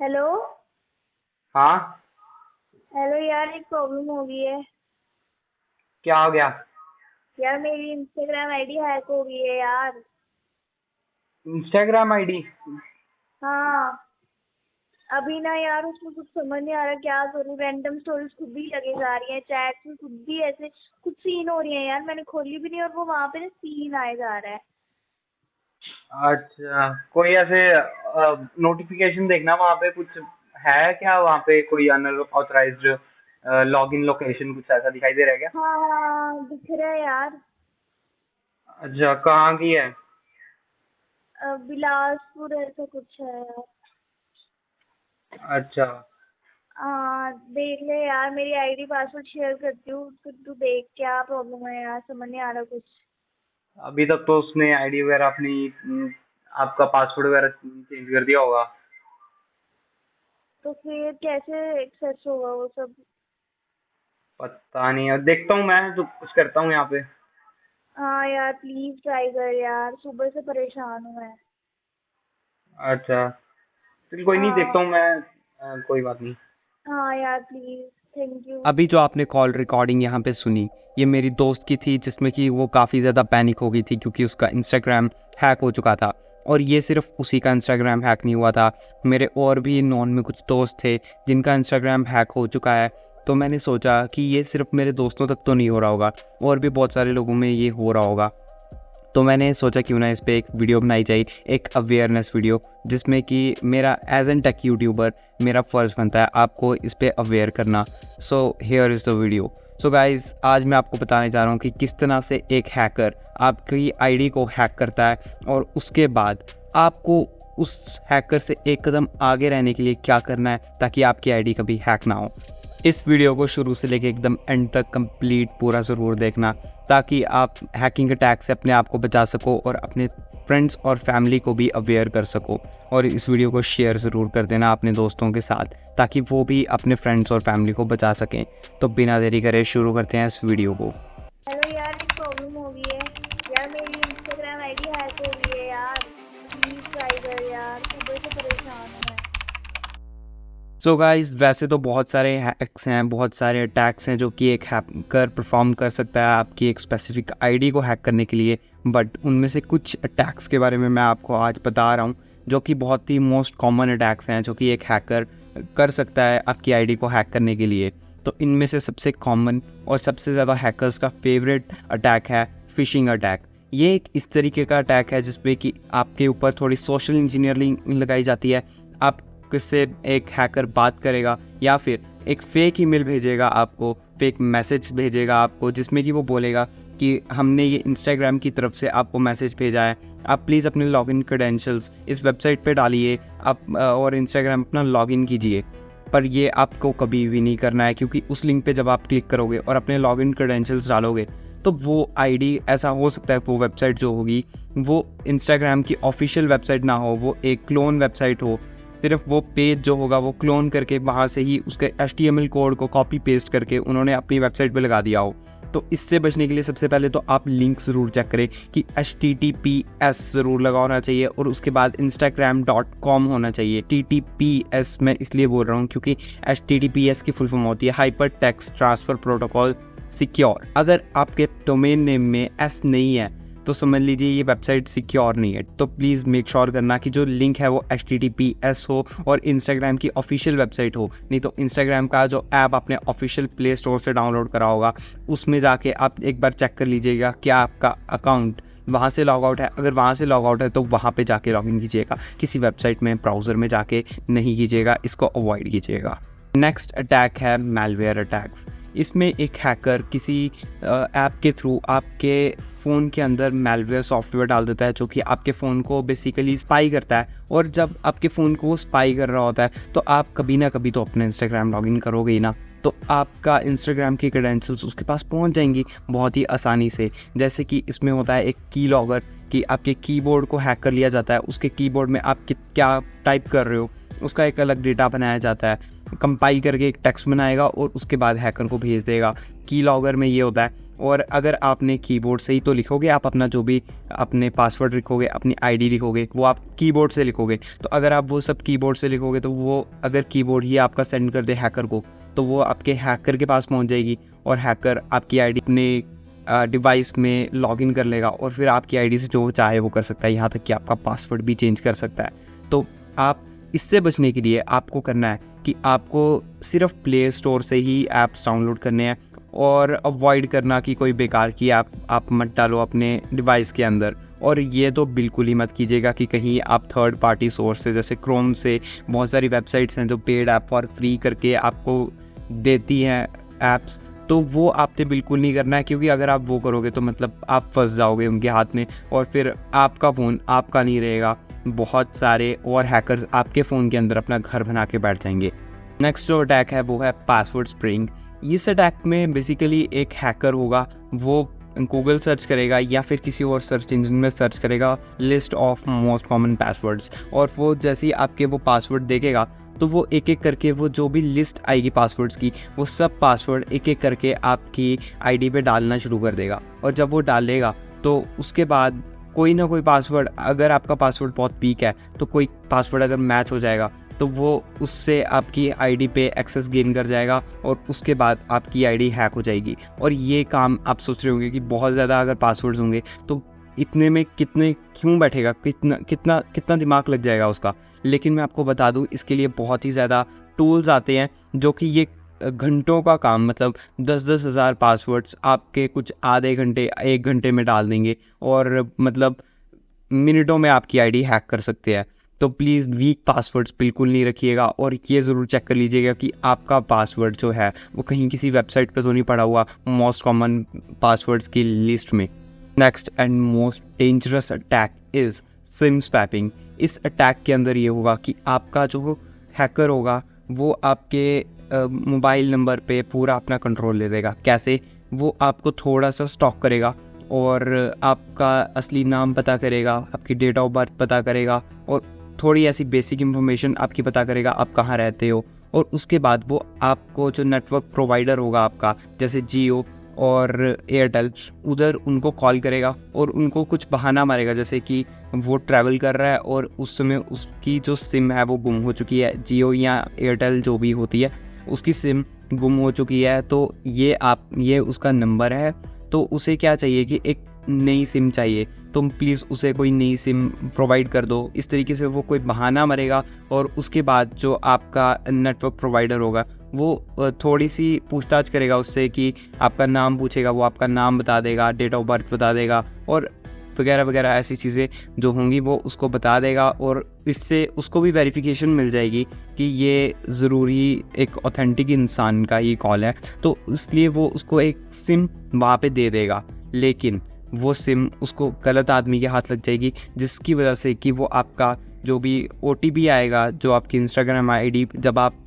Hello. हाँ। Hello यार, एक प्रॉब्लम हो गई है। क्या हो गया? यार मेरी इंस्टाग्राम आईडी हैक हो गई है यार। Instagram ID? हाँ। अभी ना यार उसमें कुछ समझ नहीं आ रहा क्या करूँ। रैंडम स्टोरीज खुद भी लगे जा रही हैं, चैट्स में खुद भी ऐसे कुछ सीन हो रही है यार। मैंने खोली भी नहीं और वो वहां पे ना सीन आए जा रहा है। अच्छा, कोई ऐसे नोटिफिकेशन देखना वहाँ पे कुछ है क्या? वहाँ पे कोई अनऑथराइज्ड लॉगिन लोकेशन कुछ ऐसा दिखाई दे रहा है क्या? हाँ हाँ, दिख रहा है यार। अच्छा, कहाँ की है? बिलासपुर ऐसा कुछ है यार। अच्छा। हाँ देख ले यार, मेरी आईडी पासवर्ड शेयर करती हूँ, फिर तू देख क्या प्रॉब्लम है यार, समझ नहीं आ रहा कुछ। अभी तक तो उसने आईडी वगैरह अपनी आपका पासवर्ड वगैरह चेंज कर दिया होगा। तो फिर कैसे एक्सेस होगा वो सब। पता नहीं, अब देखता हूँ, मैं तो कुछ करता हूँ यहाँ पे। हाँ यार प्लीज ट्राई कर यार, सुबह से परेशान हूँ मैं। अच्छा, चल कोई नहीं, देखता हाँ। हूँ मैं। कोई बात नहीं। हाँ यार प्लीज, थैंक यू। अभी जो आपने कॉल रिकॉर्डिंग यहाँ पे सुनी, ये मेरी दोस्त की थी, जिसमें कि वो काफ़ी ज़्यादा पैनिक हो गई थी क्योंकि उसका इंस्टाग्राम हैक हो चुका था। और ये सिर्फ उसी का इंस्टाग्राम हैक नहीं हुआ था, मेरे और भी नॉन में कुछ दोस्त थे जिनका इंस्टाग्राम हैक हो चुका है। तो मैंने सोचा कि ये सिर्फ मेरे दोस्तों तक तो नहीं हो रहा होगा, और भी बहुत सारे लोगों में ये हो रहा होगा। तो मैंने सोचा क्यों ना इस पे एक वीडियो बनाई जाए, एक अवेयरनेस वीडियो, जिसमें कि मेरा एज एन टेक यूट्यूबर मेरा फ़र्ज़ बनता है आपको इस पे अवेयर करना। So here is the video. So guys, आज मैं आपको बताने जा रहा हूँ कि किस तरह से एक हैकर आपकी आईडी को हैक करता है, और उसके बाद आपको उस हैकर से एक कदम आगे रहने के लिए क्या करना है ताकि आपकी आईडी कभी हैक ना हो। इस वीडियो को शुरू से लेकर एकदम एंड तक कंप्लीट पूरा ज़रूर देखना, ताकि आप हैकिंग अटैक से अपने आप को बचा सको और अपने फ्रेंड्स और फैमिली को भी अवेयर कर सको। और इस वीडियो को शेयर ज़रूर कर देना अपने दोस्तों के साथ, ताकि वो भी अपने फ्रेंड्स और फैमिली को बचा सकें। तो बिना देरी करे शुरू करते हैं इस वीडियो को। हेलो यार, एक प्रॉब्लम हो गई है। यार मेरी इंस्टाग्राम आईडी हैक हो गई है यार। प्लीज ट्राई कर यार, सुबह से परेशान हूँ मैं। सो गाइस, वैसे तो बहुत सारे हैक्स हैं, बहुत सारे अटैक्स हैं जो कि एक हैकर परफॉर्म कर सकता है आपकी एक स्पेसिफिक आईडी को हैक करने के लिए। बट उनमें से कुछ अटैक्स के बारे में मैं आपको आज बता रहा हूँ, जो कि बहुत ही मोस्ट कॉमन अटैक्स हैं जो कि एक हैकर कर सकता है आपकी आईडी को हैक करने के लिए। तो इनमें से सबसे कॉमन और सबसे ज़्यादा हैकर्स का फेवरेट अटैक है फिशिंग अटैक। ये एक इस तरीके का अटैक है जिसमें कि आपके ऊपर थोड़ी सोशल इंजीनियरिंग लगाई जाती है। आप किससे एक हैकर बात करेगा, या फिर एक फ़ेक ईमेल भेजेगा आपको, फेक मैसेज भेजेगा आपको, जिसमें कि वो बोलेगा कि हमने ये इंस्टाग्राम की तरफ से आपको मैसेज भेजा है, आप प्लीज़ अपने लॉगिन क्रेडेंशियल्स इस वेबसाइट पे डालिए आप और इंस्टाग्राम अपना लॉगिन कीजिए। पर ये आपको कभी भी नहीं करना है, क्योंकि उस लिंक पे जब आप क्लिक करोगे और अपने लॉगिन क्रेडेंशियल्स डालोगे, तो वो आईडी, ऐसा हो सकता है वो वेबसाइट जो होगी वो इंस्टाग्राम की ऑफिशियल वेबसाइट ना हो, वो एक क्लोन वेबसाइट हो। सिर्फ वो पेज जो होगा वो क्लोन करके वहाँ से ही उसके HTML कोड को कॉपी पेस्ट करके उन्होंने अपनी वेबसाइट पे लगा दिया हो। तो इससे बचने के लिए सबसे पहले तो आप लिंक ज़रूर चेक करें कि HTTPS ज़रूर लगा होना चाहिए, और उसके बाद instagram.com होना चाहिए। TTPS मैं इसलिए बोल रहा हूँ क्योंकि HTTPS की फुल फॉर्म होती है hyper text transfer protocol secure. अगर आपके डोमेन नेम में S नहीं है तो समझ लीजिए ये वेबसाइट सिक्योर नहीं है। तो प्लीज़ मेक श्योर करना कि जो लिंक है वो HTTPS हो और इंस्टाग्राम की ऑफिशियल वेबसाइट हो। नहीं तो इंस्टाग्राम का जो ऐप आपने ऑफिशियल प्ले स्टोर से डाउनलोड करा होगा, उसमें जाके आप एक बार चेक कर लीजिएगा क्या आपका अकाउंट वहाँ से लॉग आउट है। अगर वहाँ से लॉग आउट है तो वहाँ पे जाके लॉगिन कीजिएगा, किसी वेबसाइट में ब्राउज़र में जाके नहीं कीजिएगा, इसको अवॉइड कीजिएगा। नेक्स्ट अटैक है मैलवेयर अटैक्स। इसमें एक हैकर किसी ऐप के थ्रू आपके फ़ोन के अंदर मैलवेयर सॉफ्टवेयर डाल देता है, जो कि आपके फ़ोन को बेसिकली स्पाई करता है। और जब आपके फ़ोन को वो स्पाई कर रहा होता है तो आप कभी ना कभी तो अपने इंस्टाग्राम लॉगिन करोगे ही ना, तो आपका इंस्टाग्राम की क्रेडेंशियल्स उसके पास पहुंच जाएंगी बहुत ही आसानी से। जैसे कि इसमें होता है एक की लॉगर, कि आपके कीबोर्ड को हैक कर लिया जाता है, उसके कीबोर्ड में आप क्या टाइप कर रहे हो उसका एक अलग डेटा बनाया जाता है, कंपाइल करके एक टेक्स्ट बनाएगा और उसके बाद हैकर को भेज देगा। की लॉगर में ये होता है और अगर आपने कीबोर्ड से ही तो लिखोगे, आप अपना जो भी अपने पासवर्ड लिखोगे, अपनी आईडी लिखोगे, वो आप कीबोर्ड से लिखोगे। तो अगर आप वो सब कीबोर्ड से लिखोगे तो वो अगर कीबोर्ड ही आपका सेंड कर दे हैकर को, तो वो आपके हैकर के पास पहुंच जाएगी और हैकर आपकी आईडी अपने डिवाइस में लॉगिन कर लेगा और फिर आपकी आईडी से जो चाहे वो कर सकता है, यहाँ तक कि आपका पासवर्ड भी चेंज कर सकता है। तो आप इससे बचने के लिए आपको करना है कि आपको सिर्फ प्ले स्टोर से ही ऐप्स डाउनलोड करने हैं और अवॉइड करना कि कोई बेकार की ऐप आप मत डालो अपने डिवाइस के अंदर। और ये तो बिल्कुल ही मत कीजिएगा कि कहीं आप थर्ड पार्टी सोर्स से, जैसे क्रोम से बहुत सारी वेबसाइट्स हैं जो पेड ऐप फॉर फ्री करके आपको देती हैं ऐप्स, तो वो आपने बिल्कुल नहीं करना है, क्योंकि अगर आप वो करोगे तो मतलब आप फंस जाओगे उनके हाथ में और फिर आपका फ़ोन आपका नहीं रहेगा, बहुत सारे और हैकर्स आपके फ़ोन के अंदर अपना घर बना के बैठ जाएंगे। नेक्स्ट जो अटैक है वो है पासवर्ड स्प्रिंग। इस अटैक में बेसिकली एक हैकर होगा, वो गूगल सर्च करेगा या फिर किसी और सर्च इंजन में सर्च करेगा list of most common passwords, और वो जैसे ही आपके वो पासवर्ड देखेगा तो वो एक एक करके वो जो भी लिस्ट आएगी पासवर्ड्स की, वो सब पासवर्ड एक एक करके आपकी आईडी पे डालना शुरू कर देगा। और जब वो डालेगा तो उसके बाद कोई ना कोई पासवर्ड, अगर आपका पासवर्ड बहुत वीक है तो कोई पासवर्ड अगर मैच हो जाएगा तो वो उससे आपकी आईडी पे एक्सेस गेन कर जाएगा और उसके बाद आपकी आईडी हैक हो जाएगी। और ये काम आप सोच रहे होंगे कि बहुत ज़्यादा अगर पासवर्ड्स होंगे तो इतने में कितने क्यों बैठेगा, कितना दिमाग लग जाएगा उसका। लेकिन मैं आपको बता दूं, इसके लिए बहुत ही ज़्यादा टूल्स आते हैं जो कि ये घंटों का काम, मतलब 10-10 हज़ार पासवर्ड्स आपके कुछ आधे घंटे 1 घंटे में डाल देंगे और मतलब मिनटों में आपकी आईडी हैक कर सकते हैं। तो प्लीज़ वीक पासवर्ड्स बिल्कुल नहीं रखिएगा और ये ज़रूर चेक कर लीजिएगा कि आपका पासवर्ड जो है वो कहीं किसी वेबसाइट पर तो नहीं पड़ा हुआ मोस्ट कॉमन पासवर्ड्स की लिस्ट में। Next and most dangerous attack is SIM swapping. इस अटैक के अंदर ये होगा कि आपका जो हैकर होगा वो आपके मोबाइल नंबर पे पूरा अपना कंट्रोल ले लेगा। कैसे? वो आपको थोड़ा सा स्टॉक करेगा और आपका असली नाम पता करेगा, आपकी डेट ऑफ बर्थ पता करेगा और थोड़ी ऐसी बेसिक इन्फॉर्मेशन आपकी पता करेगा, आप कहाँ रहते हो। और उसके बाद वो आपको जो नेटवर्क प्रोवाइडर होगा आपका, जैसे जियो और एयरटेल, उधर उनको कॉल करेगा और उनको कुछ बहाना मारेगा, जैसे कि वो ट्रैवल कर रहा है और उस समय उसकी जो सिम है वो गुम हो चुकी है, जियो या एयरटेल जो भी होती है उसकी सिम गुम हो चुकी है। तो ये उसका नंबर है, तो उसे क्या चाहिए कि एक नई सिम चाहिए, तुम प्लीज़ उसे कोई नई सिम प्रोवाइड कर दो। इस तरीके से वो कोई बहाना मारेगा और उसके बाद जो आपका नेटवर्क प्रोवाइडर होगा वो थोड़ी सी पूछताछ करेगा उससे कि आपका नाम पूछेगा, वो आपका नाम बता देगा, डेट ऑफ बर्थ बता देगा और वगैरह वगैरह ऐसी चीज़ें जो होंगी वो उसको बता देगा। और इससे उसको भी वेरिफिकेशन मिल जाएगी कि ये ज़रूरी एक ऑथेंटिक इंसान का ही कॉल है, तो इसलिए वो उसको एक सिम वहाँ पे दे देगा। लेकिन वो सिम उसको गलत आदमी के हाथ लग जाएगी, जिसकी वजह से कि वो आपका जो भी OTP आएगा, जो आपकी इंस्टाग्राम ID जब आप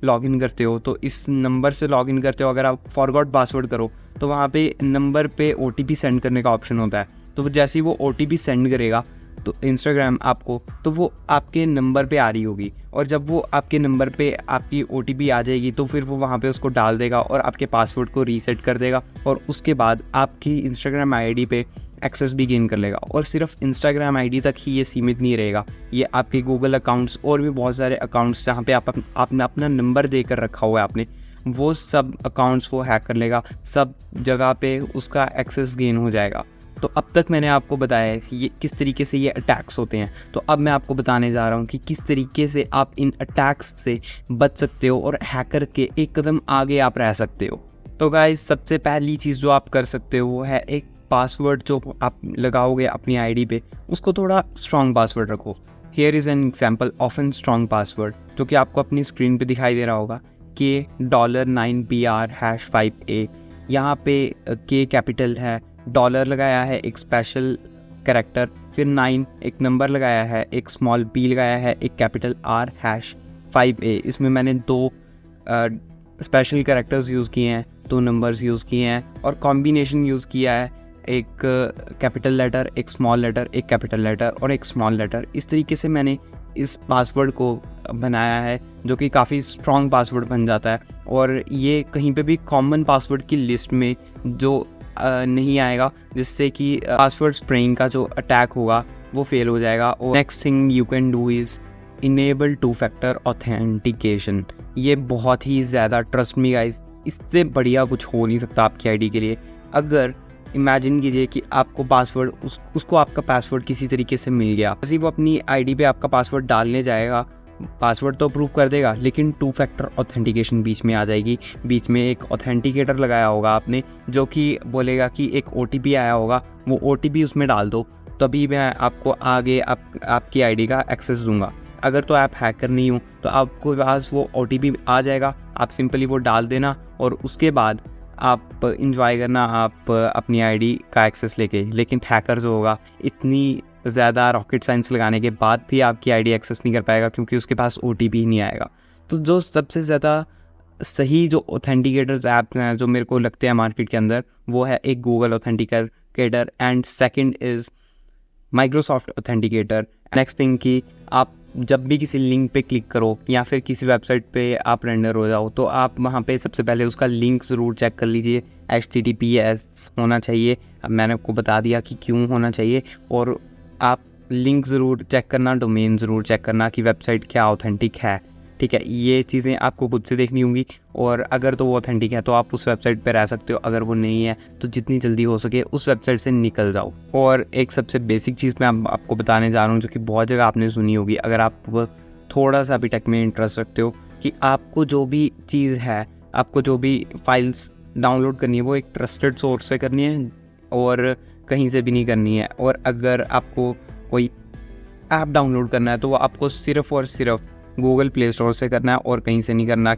लॉगिन करते हो तो इस नंबर से लॉगिन करते हो, अगर आप फॉरगॉट पासवर्ड करो तो वहाँ पे नंबर पे OTP सेंड करने का ऑप्शन होता है। तो जैसे ही वो OTP सेंड करेगा तो इंस्टाग्राम आपको, तो वो आपके नंबर पे आ रही होगी और जब वो आपके नंबर पे आपकी OTP आ जाएगी तो फिर वो वहाँ पे उसको डाल देगा और आपके पासवर्ड को रीसेट कर देगा और उसके बाद आपकी इंस्टाग्राम ID पे एक्सेस भी गेन कर लेगा। और सिर्फ इंस्टाग्राम ID तक ही ये सीमित नहीं रहेगा, ये आपके गूगल अकाउंट्स और भी बहुत सारे अकाउंट्स जहाँ पे आपने अपना नंबर देकर रखा हुआ है आपने, वो सब अकाउंट्स वो हैक कर लेगा, सब जगह पे उसका एक्सेस गेन हो जाएगा। तो अब तक मैंने आपको बताया है कि ये किस तरीके से ये अटैक्स होते हैं, तो अब मैं आपको बताने जा रहा हूँ कि किस तरीके से आप इन अटैक्स से बच सकते हो और हैकर के एक कदम आगे आप रह सकते हो। तो गाइस, सबसे पहली चीज़ जो आप कर सकते हो वो है एक पासवर्ड जो आप लगाओगे अपनी आईडी पे, उसको थोड़ा स्ट्रॉन्ग पासवर्ड रखो। Here is an example of an strong password जो कि आपको अपनी स्क्रीन पे दिखाई दे रहा होगा, $9BR#5A। यहाँ पे K कैपिटल है, डॉलर लगाया है एक स्पेशल कैरेक्टर, फिर 9 एक नंबर लगाया है, एक स्मॉल b लगाया है, एक कैपिटल R#5A। इसमें मैंने 2 स्पेशल कैरेक्टर्स यूज़ किए हैं, 2 नंबर्स यूज़ किए हैं और कॉम्बिनेशन यूज़ किया है, एक कैपिटल लेटर, एक स्मॉल लेटर, एक कैपिटल लेटर और एक स्मॉल लेटर। इस तरीके से मैंने इस पासवर्ड को बनाया है जो कि काफ़ी स्ट्रॉन्ग पासवर्ड बन जाता है और ये कहीं पे भी कॉमन पासवर्ड की लिस्ट में जो नहीं आएगा, जिससे कि पासवर्ड स्प्रेइंग का जो अटैक होगा वो फेल हो जाएगा। और next thing you can do is enable 2 factor authentication. ये बहुत ही ज़्यादा, ट्रस्ट मी गाइस, इससे बढ़िया कुछ हो नहीं सकता आपकी आईडी के लिए। अगर इमेजिन कीजिए कि आपको पासवर्ड उसको आपका पासवर्ड किसी तरीके से मिल गया, जैसे वो अपनी आईडी पे आपका पासवर्ड डालने जाएगा, पासवर्ड तो अप्रूव कर देगा, लेकिन 2 फैक्टर ऑथेंटिकेशन बीच में आ जाएगी। बीच में एक ऑथेंटिकेटर लगाया होगा आपने, जो कि बोलेगा कि एक OTP आया होगा, वो OTP उसमें डाल दो, तभी मैं आपको आगे आपकी आईडी का एक्सेस दूंगा। अगर तो आप हैकर नहीं हो तो आपको पास वो OTP आ जाएगा, आप सिंपली वो डाल देना और उसके बाद आप इंजॉय करना आप अपनी आईडी का एक्सेस लेके। लेकिन हैकर जो होगा, इतनी ज़्यादा रॉकेट साइंस लगाने के बाद भी आपकी आईडी एक्सेस नहीं कर पाएगा, क्योंकि उसके पास OTP ही नहीं आएगा। तो जो सबसे ज़्यादा सही जो ऑथेंटिकेटर्स ऐप्स हैं जो मेरे को लगते हैं मार्केट के अंदर, वो है एक Google authenticator and second is Microsoft authenticator. Next thing कि आप जब भी किसी लिंक पे क्लिक करो या फिर किसी वेबसाइट पे आप रेंडर हो जाओ, तो आप वहाँ पे सबसे पहले उसका लिंक ज़रूर चेक कर लीजिए। HTTPS होना चाहिए। अब मैंने आपको बता दिया कि क्यों होना चाहिए। और आप लिंक ज़रूर चेक करना, डोमेन ज़रूर चेक करना कि वेबसाइट क्या ऑथेंटिक है। ठीक है, ये चीज़ें आपको खुद से देखनी होंगी। और अगर तो वो ऑथेंटिक है तो आप उस वेबसाइट पर रह सकते हो, अगर वो नहीं है तो जितनी जल्दी हो सके उस वेबसाइट से निकल जाओ। और एक सबसे बेसिक चीज़ मैं आपको बताने जा रहा हूँ, जो कि बहुत जगह आपने सुनी होगी, अगर आप थोड़ा सा भी टेक में इंटरेस्ट रखते हो, कि आपको जो भी चीज़ है, आपको जो भी फाइल्स डाउनलोड करनी है, वो एक ट्रस्टेड सोर्स से करनी है और कहीं से भी नहीं करनी है। और अगर आपको कोई ऐप डाउनलोड करना है तो वो आपको सिर्फ़ और सिर्फ गूगल प्ले स्टोर से करना है और कहीं से नहीं करना।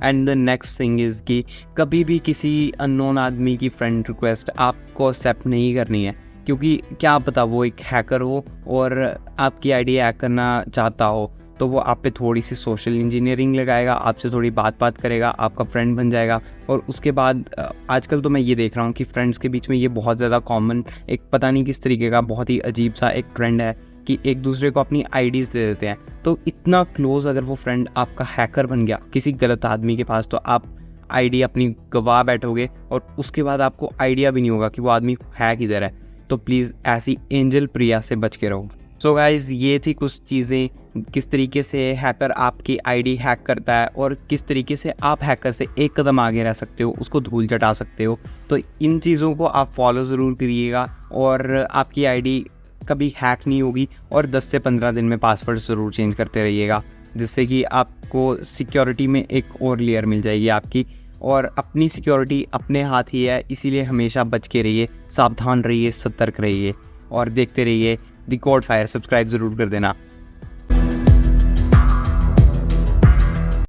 And the next thing is कि कभी भी किसी अननोन आदमी की फ्रेंड रिक्वेस्ट आपको एक्सेप्ट नहीं करनी है, क्योंकि क्या पता वो एक हैकर हो और आपकी आईडी हैक करना चाहता हो, तो वो आप पे थोड़ी सी सोशल इंजीनियरिंग लगाएगा, आपसे थोड़ी बात करेगा, आपका फ्रेंड बन जाएगा। और उसके बाद आजकल तो मैं ये देख रहा हूँ कि फ्रेंड्स के बीच में ये बहुत ज़्यादा कॉमन, एक पता नहीं किस तरीके का बहुत ही अजीब सा एक ट्रेंड है कि एक दूसरे को अपनी आईडीज़ दे देते हैं। तो इतना क्लोज अगर वो फ्रेंड आपका हैकर बन गया किसी गलत आदमी के पास, तो आप आईडी अपनी गवा बैठोगे और उसके बाद आपको आइडिया भी नहीं होगा कि वो आदमी है किधर है। तो प्लीज़ ऐसी एंजल प्रिया से बच के रहो। सो गाइज़, ये थी कुछ चीज़ें, किस तरीके से हैकर आपकी आईडी हैक करता है और किस तरीके से आप हैकर से एक कदम आगे रह सकते हो, उसको धूल चटा सकते हो। तो इन चीज़ों को आप फॉलो ज़रूर करिएगा और आपकी आईडी कभी हैक नहीं होगी। और 10 से 15 दिन में पासवर्ड ज़रूर चेंज करते रहिएगा, जिससे कि आपको सिक्योरिटी में एक और लेयर मिल जाएगी आपकी। और अपनी सिक्योरिटी अपने हाथ ही है, इसीलिए हमेशा बच के रहिए, सावधान रहिए, सतर्क रहिए और देखते रहिए द कोड फायर। सब्सक्राइब ज़रूर कर देना।